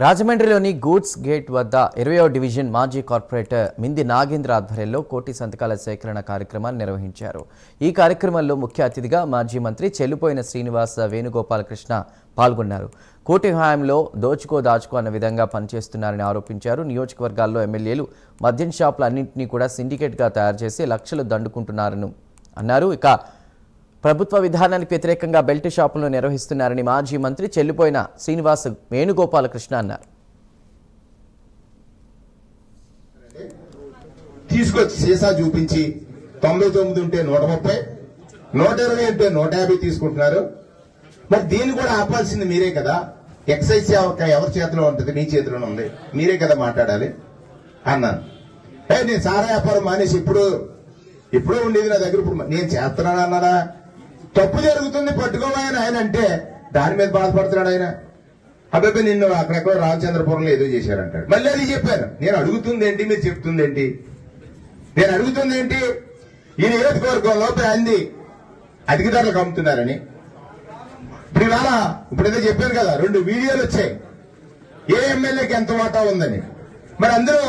రాజమండ్రిలోని goods gate వద్ద 20వ division మాజీ corporator మింది Nagendra ఆధ్వర్యంలో కోటి సంతకాల సేకరణ కార్యక్రమాన్ని నిర్వహించారు. ఈ కార్యక్రమంలో ముఖ్య అతిథిగా మాజీ మంత్రి చెల్లుపోయిన శ్రీనివాస్ వేణుగోపాలకృష్ణ పాల్గొన్నారు. కోటి హయాంలో దాచుకో అన్న విధంగా పనిచేస్తున్నారని ఆరోపించారు. నియోజకవర్గాల్లో ఎమ్మెల్యేలు మద్యం షాపులన్నింటినీ కూడా సిండికేట్గా తయారు చేసి లక్షలు దండుకుంటున్నారని అన్నారు. ఇక ప్రభుత్వ విధానానికి వ్యతిరేకంగా బెల్ట్ షాపులను నిర్వహిస్తున్నారని మాజీ మంత్రి చెల్లిపోయిన శ్రీనివాస్ వేణుగోపాలకృష్ణ అన్నారు. తీసుకొచ్చి సీసా చూపించి 99 ఉంటే 130, 120 ఉంటే 150 తీసుకుంటున్నారు. మరి దీన్ని కూడా ఆపాల్సింది మీరే కదా. ఎక్సైజ్ ఎవరి చేతిలో ఉంటుంది? మీ చేతిలోనే ఉంది. మీరే కదా మాట్లాడాలి అన్నాను. నేను సారా వ్యాపారం మానేసి ఇప్పుడు ఉండేది నా దగ్గర. ఇప్పుడు నేను చేస్తున్నాను అన్నానా? తప్పు జరుగుతుంది పట్టుకోవాలని ఆయన అంటే దాని మీద బాధపడుతున్నాడు ఆయన. అబ్బాయి నిన్ను అక్కడెక్కడో రామచంద్రపురంలో ఏదో చేశారంటాడు. మళ్ళీ అది చెప్పాను. నేను అడుగుతుంది ఏంటి, మీరు చెప్తుంది ఏంటి? నేను అడుగుతుంది ఏంటి? ఈ నియోజకవర్గంలో అంది అధిక ధరలకు అమ్ముతున్నారని. ఇప్పుడేదో చెప్పాను కదా, 2 వీడియోలు వచ్చాయి ఏ ఎమ్మెల్యేకి ఎంత వాటా ఉందని. మరి అందరూ